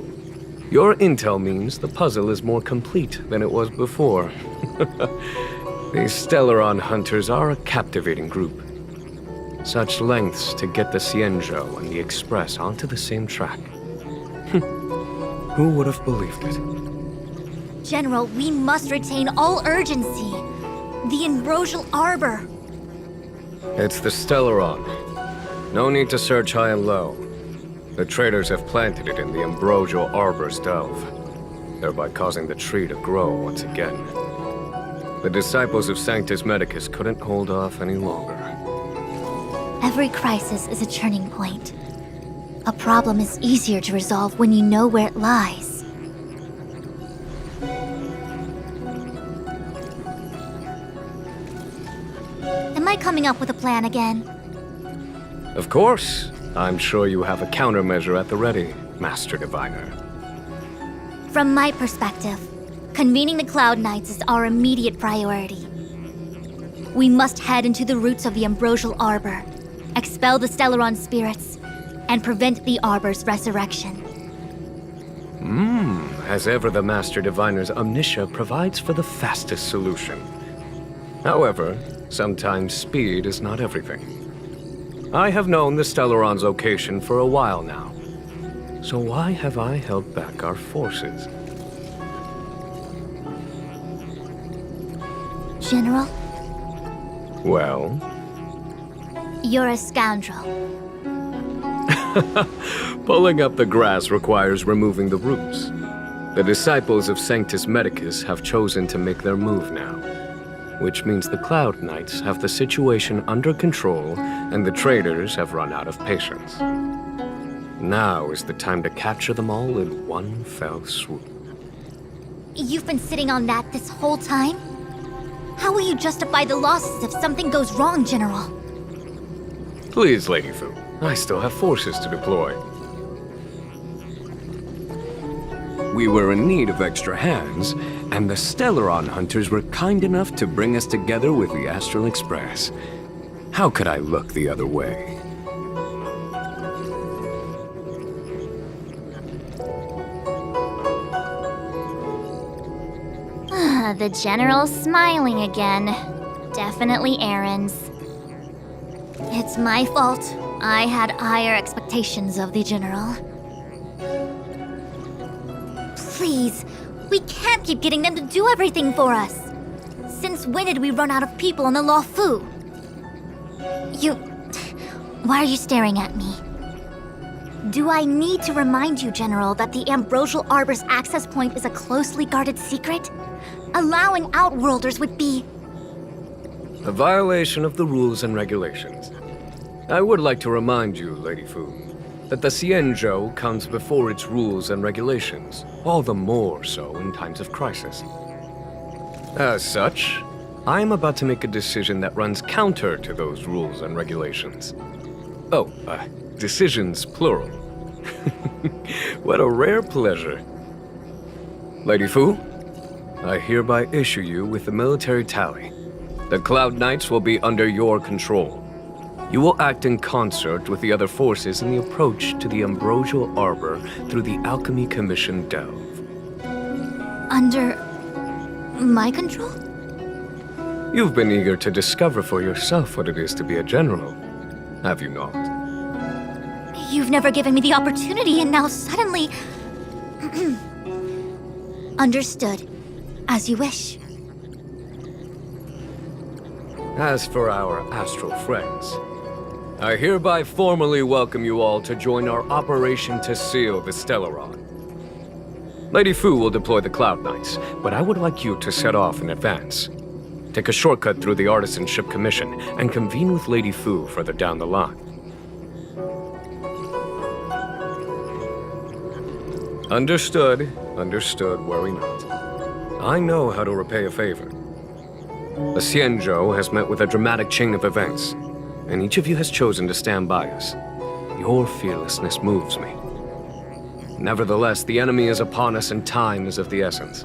your intel means the puzzle is more complete than it was before. These Stellaron hunters are a captivating group. Such lengths to get the Xianzhou and the Express onto the same track. Who would have believed it? General, we must retain all urgency. The ambrosial arbor. It's the Stellaron. No need to search high and low. The traders have planted it in the ambrosial arbor's delve, thereby causing the tree to grow once again. The Disciples of Sanctus Medicus couldn't hold off any longer. Every crisis is a turning point. A problem is easier to resolve when you know where it lies. Am I coming up with a plan again? Of course. I'm sure you have a countermeasure at the ready, Master Diviner. From my perspective, convening the Cloud Knights is our immediate priority. We must head into the roots of the ambrosial arbor, expel the Stellaron spirits, and prevent the arbor's resurrection. As ever, the Master Diviner's omniscia provides for the fastest solution. However, sometimes speed is not everything. I have known the Stellaron's location for a while now. So why have I held back our forces? General, Well? you're a scoundrel. Pulling up the grass requires removing the roots. The disciples of Sanctus Medicus have chosen to make their move now, which means the Cloud Knights have the situation under control and the traitors have run out of patience. Now is the time to capture them all in one fell swoop. You've been sitting on that this whole time? How will you justify the losses if something goes wrong, General? Please, Lady Fu, I still have forces to deploy. We were in need of extra hands, and the Stellaron hunters were kind enough to bring us together with the Astral Express. How could I look the other way? The General's smiling again. Definitely Aaron's. It's my fault. I had higher expectations of the General. Please, we can't keep getting them to do everything for us. Since when did we run out of people on the Law Fu? Why are you staring at me? Do I need to remind you, General, that the Ambrosial Arbor's access point is a closely guarded secret? Allowing Outworlders would be... A violation of the rules and regulations. I would like to remind you, Lady Fu, that the Xianzhou comes before its rules and regulations, all the more so in times of crisis. As such, I am about to make a decision that runs counter to those rules and regulations. Oh, decisions plural. What a rare pleasure. Lady Fu, I hereby issue you with the military tally. The Cloud Knights will be under your control. You will act in concert with the other forces in the approach to the Ambrosial Arbor through the Alchemy Commission Delve. Under... my control? You've been eager to discover for yourself what it is to be a general, have you not? You've never given me the opportunity, and now suddenly... Understood. As you wish. As for our astral friends, I hereby formally welcome you all to join our operation to seal the Stellaron. Lady Fu will deploy the Cloud Knights, but I would like you to set off in advance. Take a shortcut through the Artisanship Commission and convene with Lady Fu further down the line. Understood. Understood, worry not. I know how to repay a favor. The Xianzhou has met with a dramatic chain of events, and each of you has chosen to stand by us. Your fearlessness moves me. Nevertheless, the enemy is upon us and time is of the essence.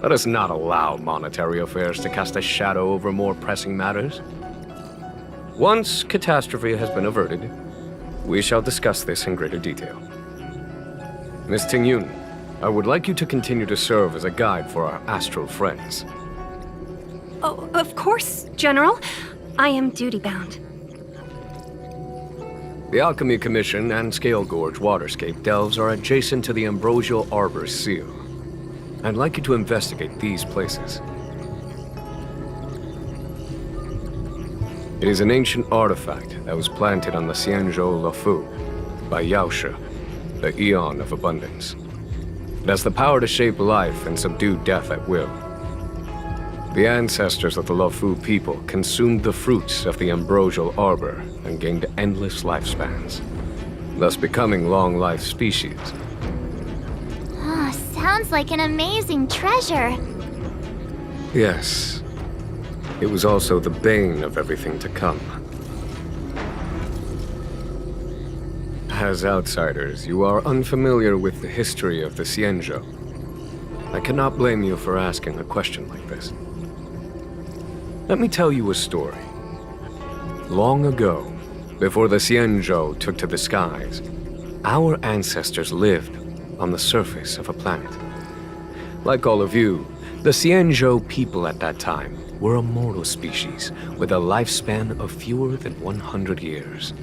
Let us not allow monetary affairs to cast a shadow over more pressing matters. Once catastrophe has been averted, we shall discuss this in greater detail. Miss Tingyun, I would like you to continue to serve as a guide for our astral friends. Oh, of course, General. I am duty-bound. The Alchemy Commission and Scale Gorge Waterscape delves are adjacent to the Ambrosial Arbor's seal. I'd like you to investigate these places. It is an ancient artifact that was planted on the Xianzhou Luofu by Yaoshe, the Eon of Abundance. It has the power to shape life and subdue death at will. The ancestors of the Luofu people consumed the fruits of the Ambrosial Arbor and gained endless lifespans, thus becoming long-life species. Sounds like an amazing treasure. Yes. It was also the bane of everything to come. As outsiders, you are unfamiliar with the history of the Xianzhou. I cannot blame you for asking a question like this. Let me tell you a story. Long ago, before the Xianzhou took to the skies, our ancestors lived on the surface of a planet. Like all of you, The Xianzhou people at that time were a mortal species with a lifespan of fewer than 100 years.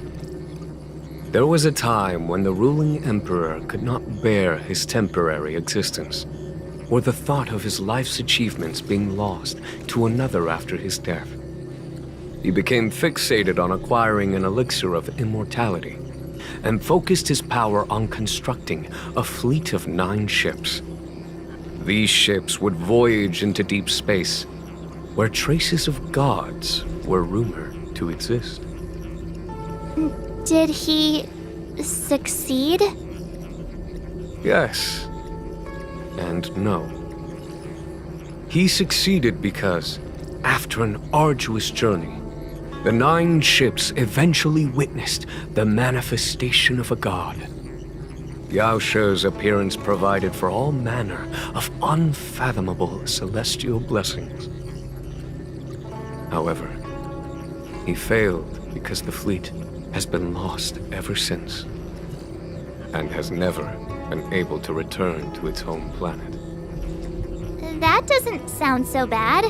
There was a time when the ruling emperor could not bear his temporary existence, or the thought of his life's achievements being lost to another after his death. He became fixated on acquiring an elixir of immortality, and focused his power on constructing a fleet of 9 ships. These ships would voyage into deep space, where traces of gods were rumored to exist. Did he succeed? Yes, and no. He succeeded because, after an arduous journey, the 9 ships eventually witnessed the manifestation of a god. Yao She's appearance provided for all manner of unfathomable celestial blessings. However, he failed because the fleet has been lost ever since, and has never been able to return to its home planet. That doesn't sound so bad.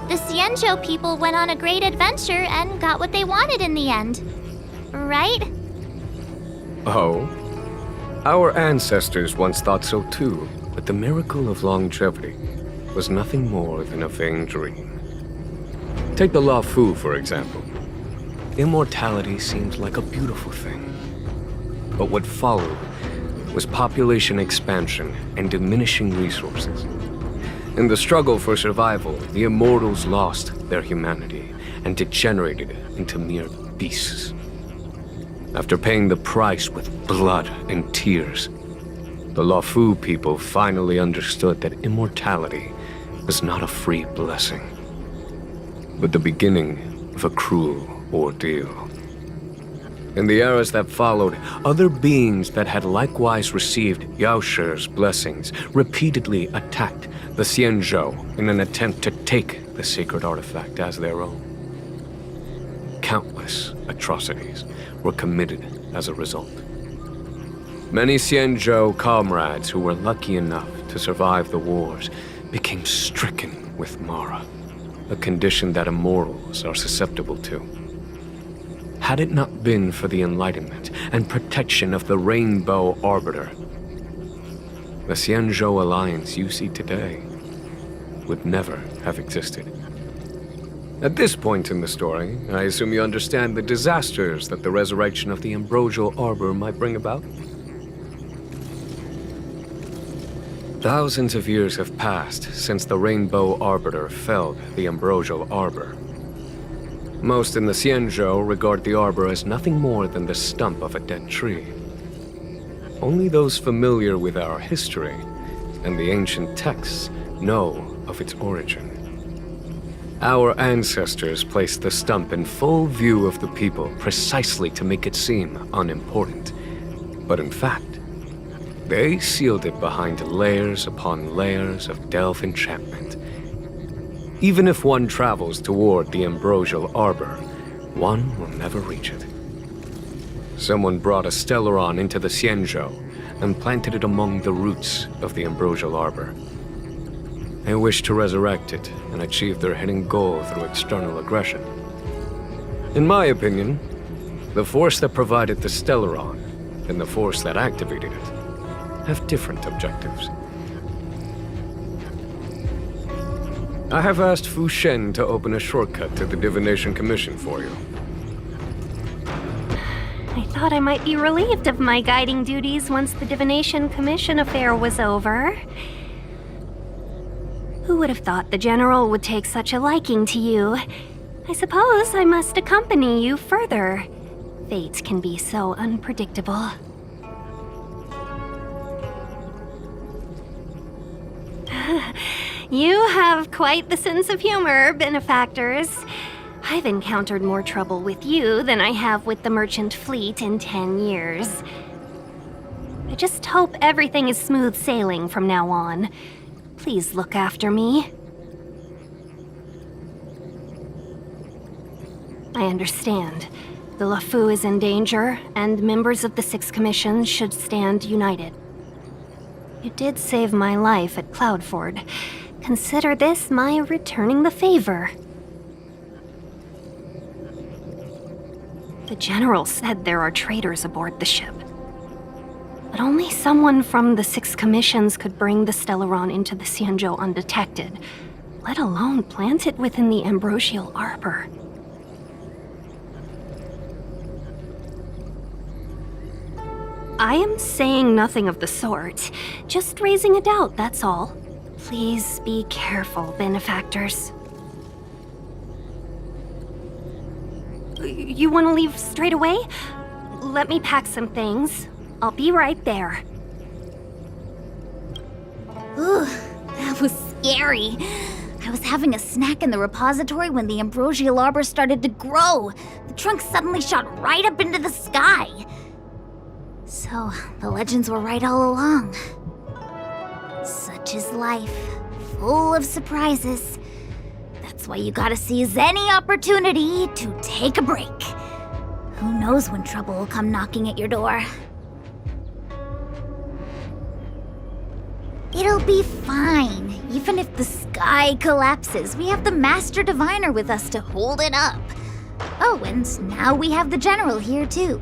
The Xianzhou people went on a great adventure and got what they wanted in the end. Right? Oh? Our ancestors once thought so too, but the miracle of longevity was nothing more than a vain dream. Take the Lao Fu, for example. Immortality seemed like a beautiful thing. But what followed was population expansion and diminishing resources. In the struggle for survival, the immortals lost their humanity and degenerated into mere beasts. After paying the price with blood and tears, the Lao Fu people finally understood that immortality was not a free blessing, but the beginning of a cruel ordeal. In the eras that followed, other beings that had likewise received Yao She's blessings repeatedly attacked the Xianzhou in an attempt to take the sacred artifact as their own. Countless atrocities were committed as a result. Many Xianzhou comrades who were lucky enough to survive the wars became stricken with Mara, a condition that immortals are susceptible to. Had it not been for the enlightenment and protection of the Rainbow Arbiter, the Xianzhou alliance you see today would never have existed. At this point in the story, I assume you understand the disasters that the resurrection of the Ambrosial Arbor might bring about? Thousands of years have passed since the Rainbow Arbiter felled the Ambrosial Arbor. Most in the Xianzhou regard the arbor as nothing more than the stump of a dead tree. Only those familiar with our history and the ancient texts know of its origin. Our ancestors placed the stump in full view of the people precisely to make it seem unimportant. But in fact, they sealed it behind layers upon layers of delve enchantment. Even if one travels toward the Ambrosial Arbor, one will never reach it. Someone brought a Stellaron into the Xianzhou and planted it among the roots of the Ambrosial Arbor. They wish to resurrect it and achieve their hidden goal through external aggression. In my opinion, the force that provided the Stellaron and the force that activated it have different objectives. I have asked Fu Shen to open a shortcut to the Divination Commission for you. I thought I might be relieved of my guiding duties once the Divination Commission affair was over. Who would have thought the General would take such a liking to you? I suppose I must accompany you further. Fate can be so unpredictable. You have quite the sense of humor, benefactors. I've encountered more trouble with you than I have with the merchant fleet in 10 years. I just hope everything is smooth sailing from now on. Please look after me. I understand. The LeFou is in danger, and members of the Sixth Commission should stand united. You did save my life at Cloudford. consider this my returning the favor. The General said there are traitors aboard the ship. But only someone from the 6 commissions could bring the Stellaron into the Xianzhou undetected, let alone plant it within the ambrosial arbor. I am saying nothing of the sort, just raising a doubt, that's all. Please be careful, benefactors. You want to leave straight away? Let me pack some things. I'll be right there. Ooh, that was scary. I was having a snack in the repository when the ambrosial arbor started to grow. The trunk suddenly shot right up into the sky. So, the legends were right all along. Such is life, full of surprises. That's why you gotta seize any opportunity to take a break. Who knows when trouble will come knocking at your door? It'll be fine. Even if the sky collapses, we have the Master Diviner with us to hold it up. Oh, and now we have the General here too.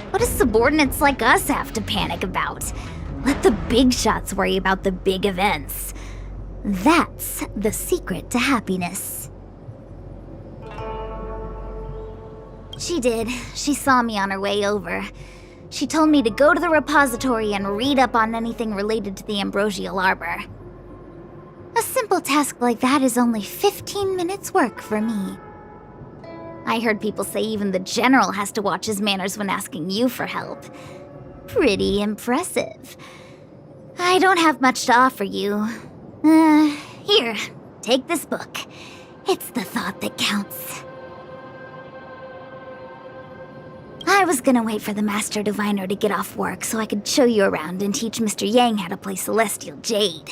What do subordinates like us have to panic about? Let the big shots worry about the big events. That's the secret to happiness. She did. She saw me on her way over. She told me to go to the repository and read up on anything related to the ambrosial arbor. A simple task like that is only 15 minutes work for me. I heard people say even the General has to watch his manners when asking you for help. Pretty impressive. I don't have much to offer you. Here, take this book. It's the thought that counts. I was gonna wait for the Master Diviner to get off work so I could show you around and teach Mr. Yang how to play Celestial Jade.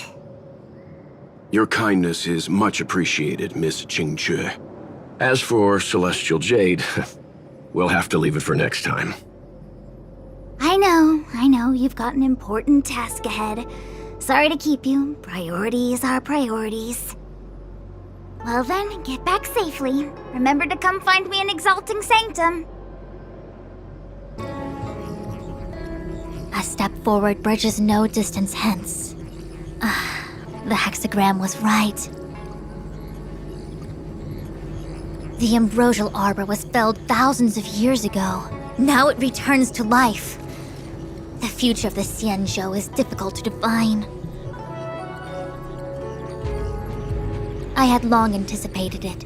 Your kindness is much appreciated, Miss Qingque. As for Celestial Jade, we'll have to leave it for next time. I know, you've got an important task ahead. Sorry to keep you. Priorities are priorities. Well then, get back safely. Remember to come find me in Exalting Sanctum. A step forward bridges no distance hence. The hexagram was right. The ambrosial arbor was felled thousands of years ago. Now it returns to life. The future of the Xianzhou is difficult to define. I had long anticipated it.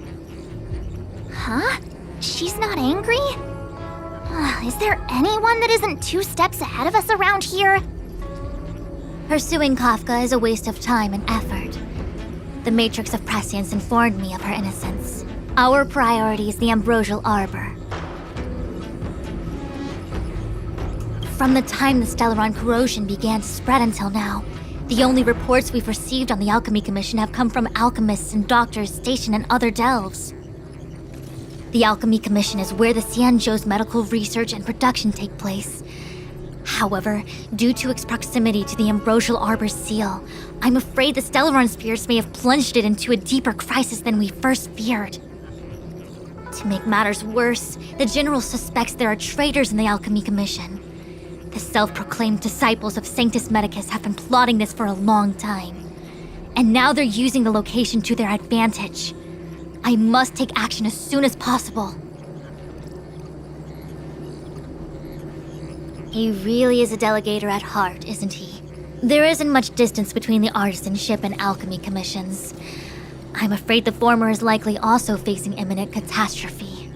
Huh? She's not angry? Is there anyone that isn't 2 steps ahead of us around here? Pursuing Kafka is a waste of time and effort. The Matrix of Prescience informed me of her innocence. Our priority is the ambrosial arbor. From the time the Stellaron corrosion began to spread until now, the only reports we've received on the Alchemy Commission have come from alchemists and doctors stationed in other delves. The Alchemy Commission is where the Xianzhou's medical research and production take place. However, due to its proximity to the ambrosial arbor's seal, I'm afraid the Stellaron spirits may have plunged it into a deeper crisis than we first feared. To make matters worse, the General suspects there are traitors in the Alchemy Commission. The self-proclaimed disciples of Sanctus Medicus have been plotting this for a long time. And now they're using the location to their advantage. I must take action as soon as possible. He really is a delegator at heart, isn't he? There isn't much distance between the artisanship and alchemy commissions. I'm afraid the former is likely also facing imminent catastrophe.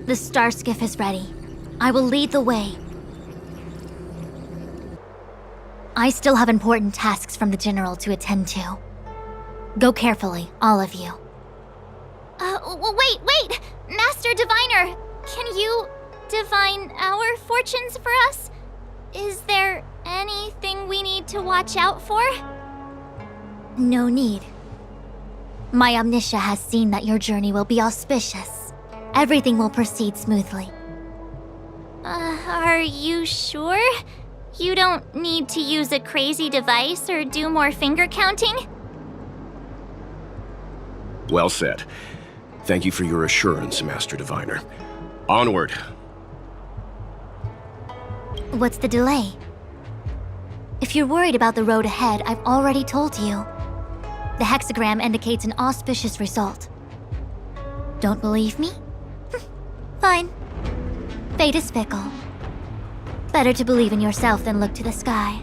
The star skiff is ready. I will lead the way. I still have important tasks from the General to attend to. Go carefully, all of you. Wait! Master Diviner! Can you divine our fortunes for us? Is there anything we need to watch out for? No need. My Omniscia has seen that your journey will be auspicious. Everything will proceed smoothly. Are you sure? You don't need to use a crazy device or do more finger counting? Well said. Thank you for your assurance, Master Diviner. Onward. What's the delay? If you're worried about the road ahead, I've already told you. The hexagram indicates an auspicious result. Don't believe me? Fine. Fate is fickle. Better to believe in yourself than look to the sky.